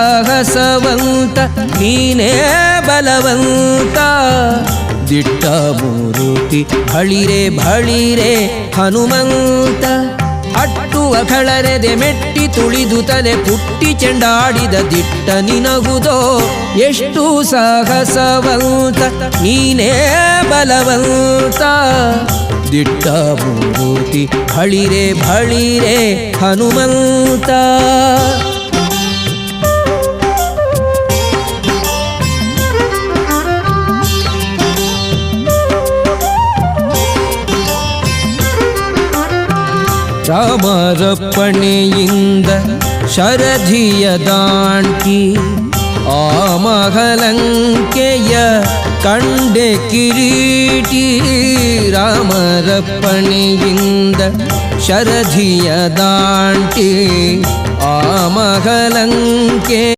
ಸಾಹಸವಂತ ನೀನೇ ಬಲವಂತ. ದಿಟ್ಟ ಮೂರುತಿ ಬಳಿರೆ ಬಳಿರೆ ಹನುಮಂತ. ಅಟ್ಟುವ ಖಳರೆದೆ ಮೆಟ್ಟಿ ತುಳಿದು ತಲೆ ಪುಟ್ಟಿ ಚೆಂಡಾಡಿದ ದಿಟ್ಟ ನಿನಗುದೋ ಎಷ್ಟು ಸಾಹಸವಂತ ನೀನೇ ಬಲವಂತ. ದಿಟ್ಟ ಮೂರುತಿ ಬಳಿರೆ ಬಳಿರೆ ಹನುಮಂತ. ರಾಮರಪ್ಪಣೆಯಿಂದ ಶರಧಿಯ ದಾಂಟಿ ಆ ಮಹಲಂಕೆಯ ಕಂಡೆ ಕಿರೀಟಿ. ರಾಮರಪ್ಪಣೆಯಿಂದ ಶರಧಿಯ ದಾಂಟಿ ಆ ಮಹಲಂಕೆ